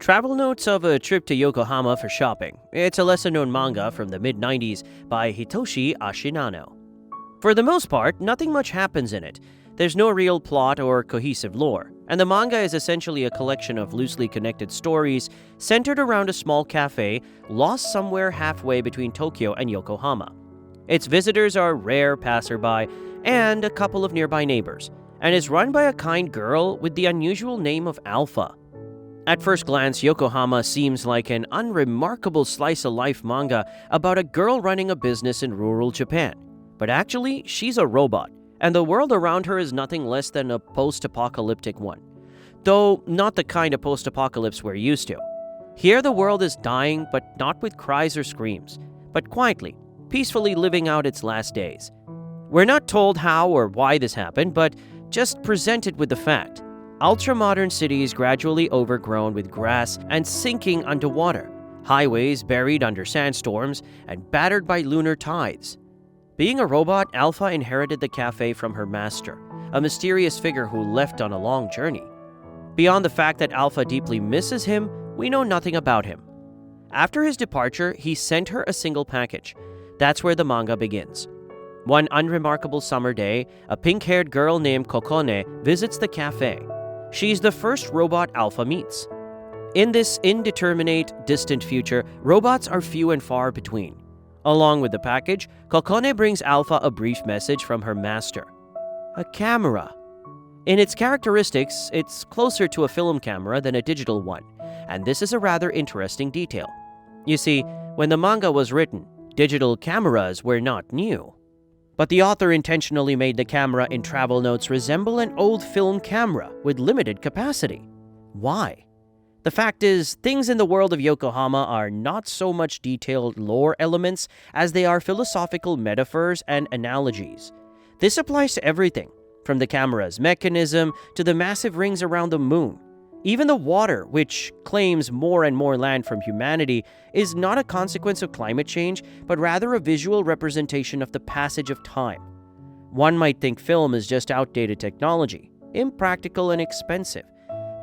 Travel notes of a trip to Yokohama for shopping. It's a lesser-known manga from the mid-90s by Hitoshi Ashinano. For the most part, nothing much happens in it. There's no real plot or cohesive lore, and the manga is essentially a collection of loosely connected stories centered around a small cafe lost somewhere halfway between Tokyo and Yokohama. Its visitors are rare passerby and a couple of nearby neighbors, and is run by a kind girl with the unusual name of Alpha. At first glance, Yokohama seems like an unremarkable slice-of-life manga about a girl running a business in rural Japan. But actually, she's a robot, and the world around her is nothing less than a post-apocalyptic one. Though not the kind of post-apocalypse we're used to. Here the world is dying, but not with cries or screams, but quietly, peacefully living out its last days. We're not told how or why this happened, but just presented with the fact. Ultra-modern cities gradually overgrown with grass and sinking underwater, highways buried under sandstorms and battered by lunar tides. Being a robot, Alpha inherited the cafe from her master, a mysterious figure who left on a long journey. Beyond the fact that Alpha deeply misses him, we know nothing about him. After his departure, he sent her a single package. That's where the manga begins. One unremarkable summer day, a pink-haired girl named Kokone visits the cafe. She's the first robot Alpha meets. In this indeterminate, distant future, robots are few and far between. Along with the package, Kokone brings Alpha a brief message from her master. A camera. In its characteristics, it's closer to a film camera than a digital one, and this is a rather interesting detail. You see, when the manga was written, digital cameras were not new. But the author intentionally made the camera in travel notes resemble an old film camera with limited capacity. Why? The fact is, things in the world of Yokohama are not so much detailed lore elements as they are philosophical metaphors and analogies. This applies to everything, from the camera's mechanism to the massive rings around the moon. Even the water, which claims more and more land from humanity, is not a consequence of climate change, but rather a visual representation of the passage of time. One might think film is just outdated technology, impractical and expensive.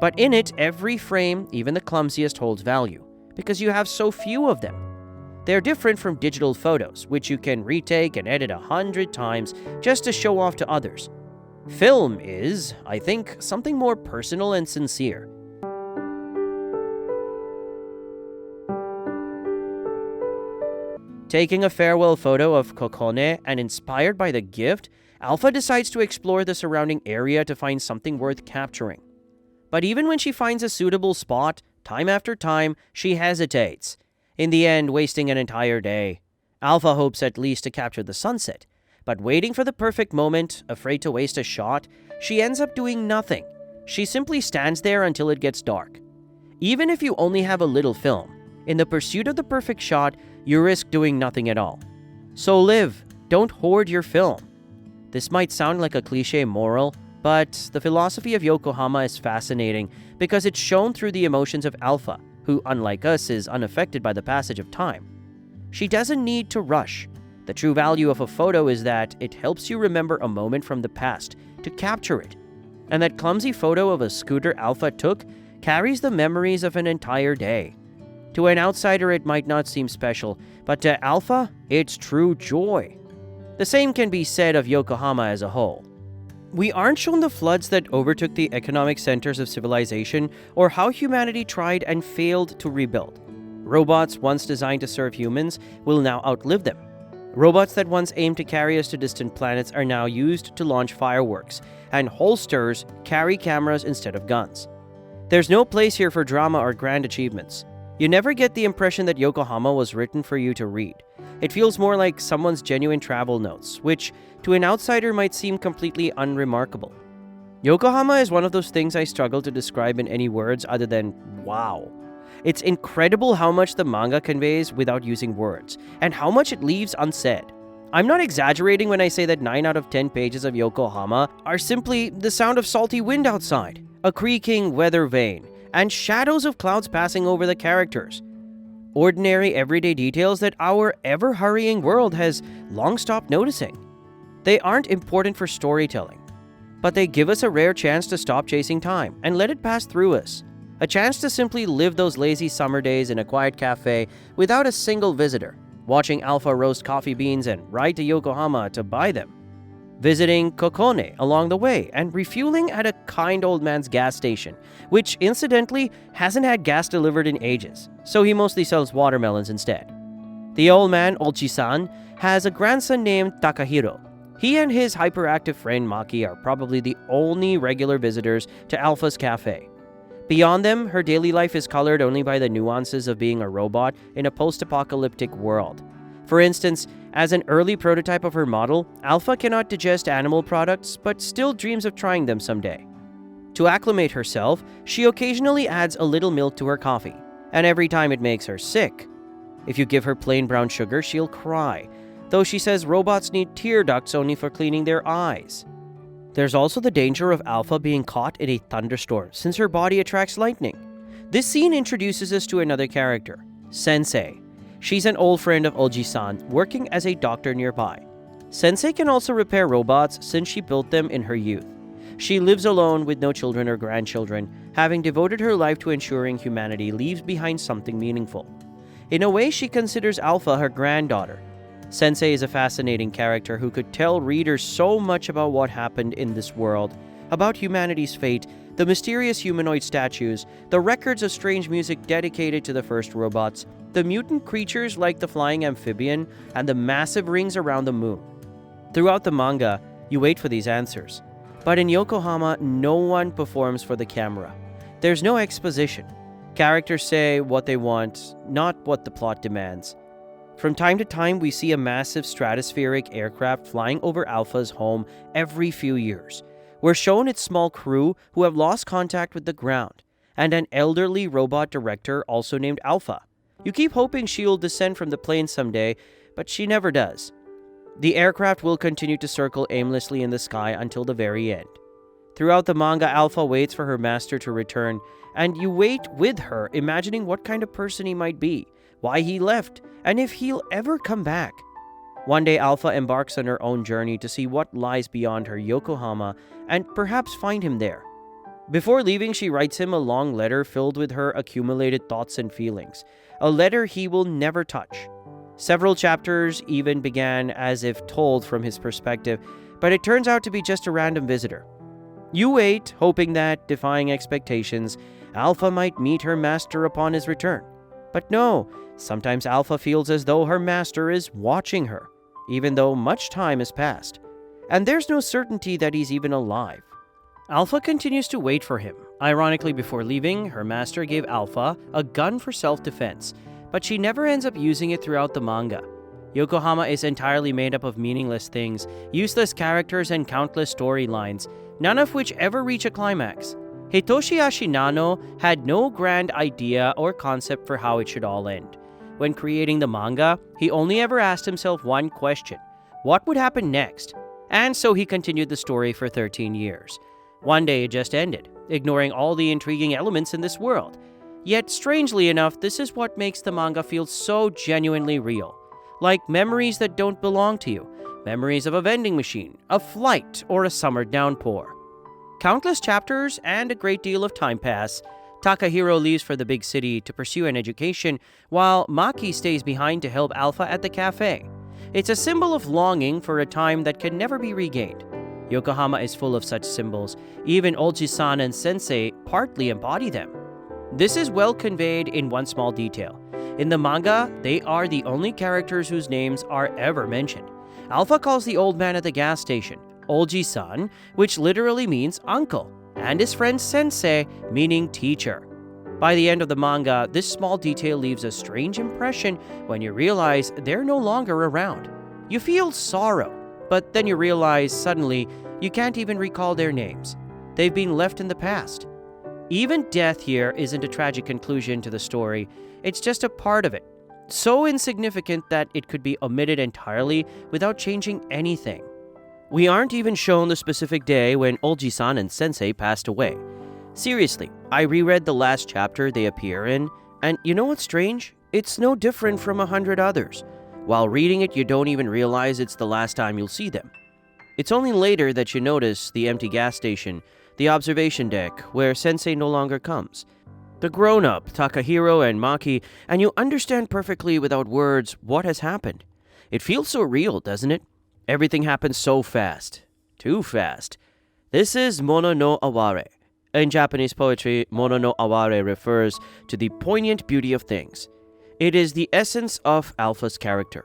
But in it, every frame, even the clumsiest, holds value, because you have so few of them. They're different from digital photos, which you can retake and edit 100 times just to show off to others. Film is, I think, something more personal and sincere. Taking a farewell photo of Kokone and inspired by the gift, Alpha decides to explore the surrounding area to find something worth capturing. But even when she finds a suitable spot, time after time, she hesitates, in the end wasting an entire day. Alpha hopes at least to capture the sunset, but waiting for the perfect moment, afraid to waste a shot, she ends up doing nothing. She simply stands there until it gets dark. Even if you only have a little film, in the pursuit of the perfect shot, you risk doing nothing at all. So live, don't hoard your film. This might sound like a cliché moral, but the philosophy of Yokohama is fascinating because it's shown through the emotions of Alpha, who, unlike us, is unaffected by the passage of time. She doesn't need to rush. The true value of a photo is that it helps you remember a moment from the past, to capture it. And that clumsy photo of a scooter Alpha took carries the memories of an entire day. To an outsider, it might not seem special, but to Alpha, it's true joy. The same can be said of Yokohama as a whole. We aren't shown the floods that overtook the economic centers of civilization or how humanity tried and failed to rebuild. Robots once designed to serve humans will now outlive them. Robots that once aimed to carry us to distant planets are now used to launch fireworks, and holsters carry cameras instead of guns. There's no place here for drama or grand achievements. You never get the impression that Yokohama was written for you to read. It feels more like someone's genuine travel notes, which to an outsider might seem completely unremarkable. Yokohama is one of those things I struggle to describe in any words other than wow. It's incredible how much the manga conveys without using words, and how much it leaves unsaid. I'm not exaggerating when I say that 9 out of 10 pages of Yokohama are simply the sound of salty wind outside, a creaking weather vane, and shadows of clouds passing over the characters. Ordinary, everyday details that our ever-hurrying world has long stopped noticing. They aren't important for storytelling, but they give us a rare chance to stop chasing time and let it pass through us. A chance to simply live those lazy summer days in a quiet cafe without a single visitor, watching Alpha roast coffee beans and ride to Yokohama to buy them. Visiting Kikō along the way and refueling at a kind old man's gas station, which incidentally hasn't had gas delivered in ages, so he mostly sells watermelons instead. The old man, Oji-san, has a grandson named Takahiro. He and his hyperactive friend Maki are probably the only regular visitors to Alpha's cafe. Beyond them, her daily life is colored only by the nuances of being a robot in a post-apocalyptic world. For instance, as an early prototype of her model, Alpha cannot digest animal products but still dreams of trying them someday. To acclimate herself, she occasionally adds a little milk to her coffee, and every time it makes her sick. If you give her plain brown sugar, she'll cry, though she says robots need tear ducts only for cleaning their eyes. There's also the danger of Alpha being caught in a thunderstorm since her body attracts lightning. This scene introduces us to another character, Sensei. She's an old friend of Oji-san, working as a doctor nearby. Sensei can also repair robots since she built them in her youth. She lives alone with no children or grandchildren, having devoted her life to ensuring humanity leaves behind something meaningful. In a way, she considers Alpha her granddaughter. Sensei is a fascinating character who could tell readers so much about what happened in this world, about humanity's fate, the mysterious humanoid statues, the records of strange music dedicated to the first robots, the mutant creatures like the flying amphibian, and the massive rings around the moon. Throughout the manga, you wait for these answers. But in Yokohama, no one performs for the camera. There's no exposition. Characters say what they want, not what the plot demands. From time to time, we see a massive stratospheric aircraft flying over Alpha's home every few years. We're shown its small crew who have lost contact with the ground, and an elderly robot director also named Alpha. You keep hoping she'll descend from the plane someday, but she never does. The aircraft will continue to circle aimlessly in the sky until the very end. Throughout the manga, Alpha waits for her master to return, and you wait with her, imagining what kind of person he might be, why he left, and if he'll ever come back. One day, Alpha embarks on her own journey to see what lies beyond her Yokohama and perhaps find him there. Before leaving, she writes him a long letter filled with her accumulated thoughts and feelings, a letter he will never touch. Several chapters even began as if told from his perspective, but it turns out to be just a random visitor. You wait, hoping that, defying expectations, Alpha might meet her master upon his return. But no, sometimes Alpha feels as though her master is watching her, even though much time has passed. And there's no certainty that he's even alive. Alpha continues to wait for him. Ironically, before leaving, her master gave Alpha a gun for self-defense, but she never ends up using it throughout the manga. Yokohama is entirely made up of meaningless things, useless characters, and countless storylines, none of which ever reach a climax. Hitoshi Ashinano had no grand idea or concept for how it should all end. When creating the manga, he only ever asked himself one question: what would happen next? And so he continued the story for 13 years. One day it just ended, ignoring all the intriguing elements in this world. Yet, strangely enough, this is what makes the manga feel so genuinely real. Like memories that don't belong to you. Memories of a vending machine, a flight, or a summer downpour. Countless chapters and a great deal of time pass. Takahiro leaves for the big city to pursue an education, while Maki stays behind to help Alpha at the cafe. It's a symbol of longing for a time that can never be regained. Yokohama is full of such symbols. Even Oji-san and Sensei partly embody them. This is well conveyed in one small detail. In the manga, they are the only characters whose names are ever mentioned. Alpha calls the old man at the gas station Oji-san, which literally means uncle, and his friend Sensei, meaning teacher. By the end of the manga, this small detail leaves a strange impression when you realize they're no longer around. You feel sorrow, but then you realize suddenly you can't even recall their names. They've been left in the past. Even death here isn't a tragic conclusion to the story, it's just a part of it. So insignificant that it could be omitted entirely without changing anything. We aren't even shown the specific day when Oji-san and Sensei passed away. Seriously, I reread the last chapter they appear in, and you know what's strange? It's no different from 100 others. While reading it, you don't even realize it's the last time you'll see them. It's only later that you notice the empty gas station, the observation deck, where Sensei no longer comes. the grown-up Takahiro and Maki, and you understand perfectly without words what has happened. It feels so real, doesn't it? Everything happens so fast. Too fast. This is Mono no Aware. In Japanese poetry, Mono no Aware refers to the poignant beauty of things. It is the essence of Alpha's character.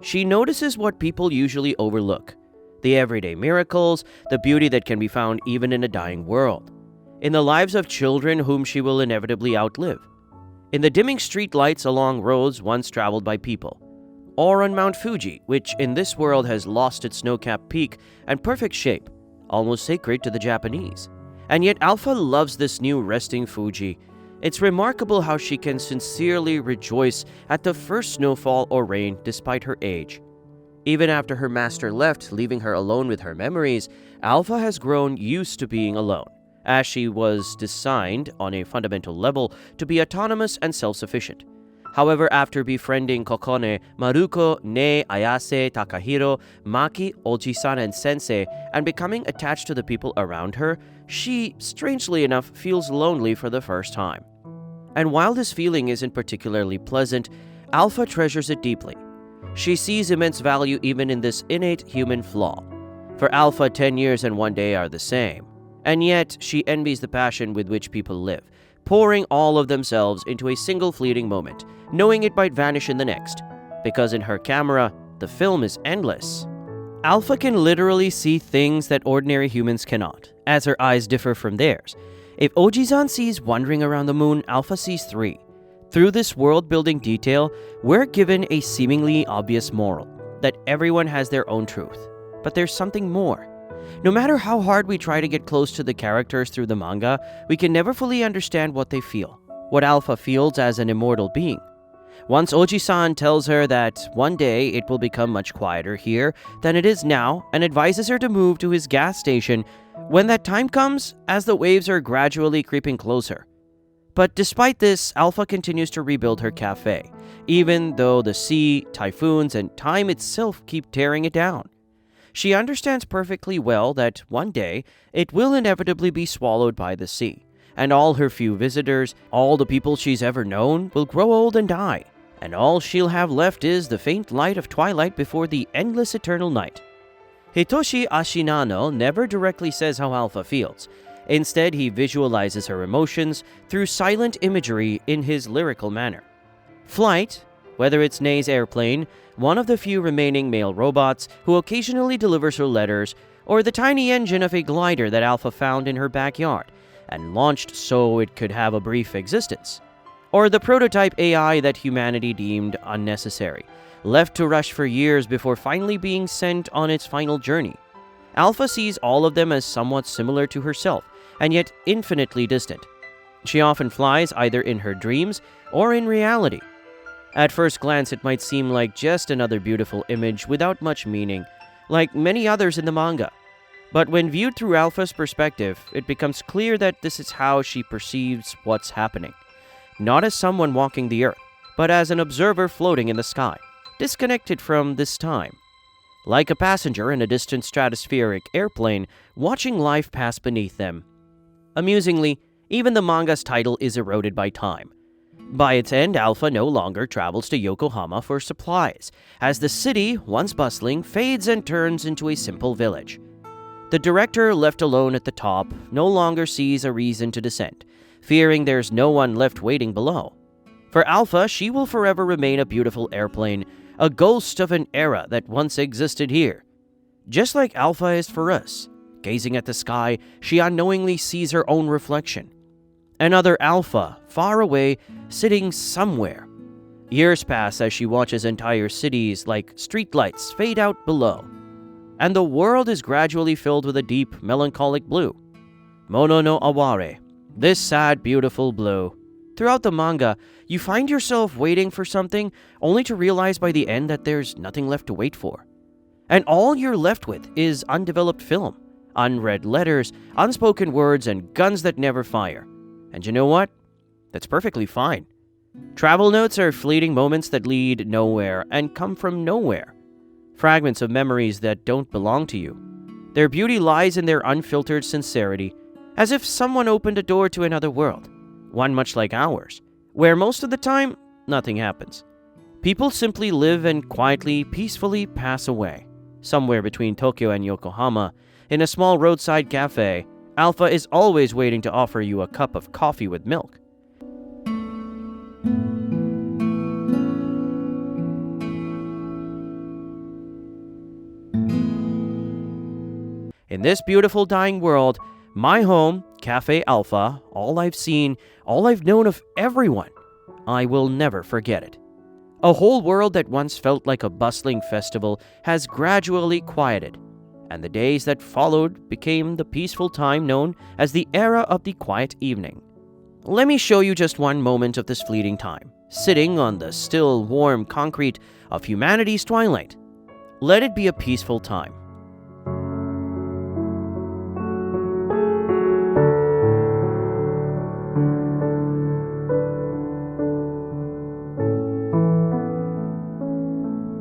She notices what people usually overlook. The everyday miracles, the beauty that can be found even in a dying world. In the lives of children whom she will inevitably outlive. In the dimming street lights along roads once traveled by people. Or on Mount Fuji, which in this world has lost its snow-capped peak and perfect shape, almost sacred to the Japanese. And yet Alpha loves this new resting Fuji. It's remarkable how she can sincerely rejoice at the first snowfall or rain despite her age. Even after her master left, leaving her alone with her memories, Alpha has grown used to being alone, as she was designed on a fundamental level to be autonomous and self-sufficient. However, after befriending Kokone, Maruko, Ne, Ayase, Takahiro, Maki, Oji-san, and Sensei, and becoming attached to the people around her, she, strangely enough, feels lonely for the first time. And while this feeling isn't particularly pleasant, Alpha treasures it deeply. She sees immense value even in this innate human flaw. For Alpha, 10 years and 1 day are the same. And yet, she envies the passion with which people live, pouring all of themselves into a single fleeting moment, knowing it might vanish in the next. Because in her camera, the film is endless. Alpha can literally see things that ordinary humans cannot, as her eyes differ from theirs. If Oji-san sees wandering around the moon, Alpha sees 3. Through this world-building detail, we're given a seemingly obvious moral, that everyone has their own truth. But there's something more. No matter how hard we try to get close to the characters through the manga, we can never fully understand what they feel, what Alpha feels as an immortal being. Once Oji-san tells her that one day it will become much quieter here than it is now and advises her to move to his gas station when that time comes, as the waves are gradually creeping closer. But despite this, Alpha continues to rebuild her cafe, even though the sea, typhoons, and time itself keep tearing it down. She understands perfectly well that one day it will inevitably be swallowed by the sea, and all her few visitors, all the people she's ever known, will grow old and die, and all she'll have left is the faint light of twilight before the endless eternal night. Hitoshi Ashinano never directly says how Alpha feels. Instead, he visualizes her emotions through silent imagery in his lyrical manner. Flight, whether it's Nei's airplane, one of the few remaining male robots who occasionally delivers her letters, or the tiny engine of a glider that Alpha found in her backyard and launched so it could have a brief existence, or the prototype AI that humanity deemed unnecessary, left to rush for years before finally being sent on its final journey. Alpha sees all of them as somewhat similar to herself, and yet infinitely distant. She often flies either in her dreams or in reality. At first glance, it might seem like just another beautiful image without much meaning, like many others in the manga. But when viewed through Alpha's perspective, it becomes clear that this is how she perceives what's happening. Not as someone walking the earth, but as an observer floating in the sky, disconnected from this time. Like a passenger in a distant stratospheric airplane, watching life pass beneath them. Amusingly, even the manga's title is eroded by time. By its end, Alpha no longer travels to Yokohama for supplies, as the city, once bustling, fades and turns into a simple village. The director, left alone at the top, no longer sees a reason to descend, fearing there's no one left waiting below. For Alpha, she will forever remain a beautiful airplane, a ghost of an era that once existed here. Just like Alpha is for us. Gazing at the sky, she unknowingly sees her own reflection. Another Alpha, far away, sitting somewhere. Years pass as she watches entire cities like streetlights fade out below. And the world is gradually filled with a deep, melancholic blue. Mono no Aware, this sad, beautiful blue. Throughout the manga, you find yourself waiting for something, only to realize by the end that there's nothing left to wait for. And all you're left with is undeveloped film, unread letters, unspoken words, and guns that never fire. And you know what? That's perfectly fine. Travel notes are fleeting moments that lead nowhere and come from nowhere. Fragments of memories that don't belong to you. Their beauty lies in their unfiltered sincerity, as if someone opened a door to another world, one much like ours, where most of the time, nothing happens. People simply live and quietly, peacefully pass away. Somewhere between Tokyo and Yokohama, in a small roadside cafe, Alpha is always waiting to offer you a cup of coffee with milk. In this beautiful dying world, my home, Café Alpha, all I've seen, all I've known of everyone, I will never forget it. A whole world that once felt like a bustling festival has gradually quieted, and the days that followed became the peaceful time known as the era of the quiet evening. Let me show you just one moment of this fleeting time, sitting on the still, warm concrete of humanity's twilight. Let it be a peaceful time,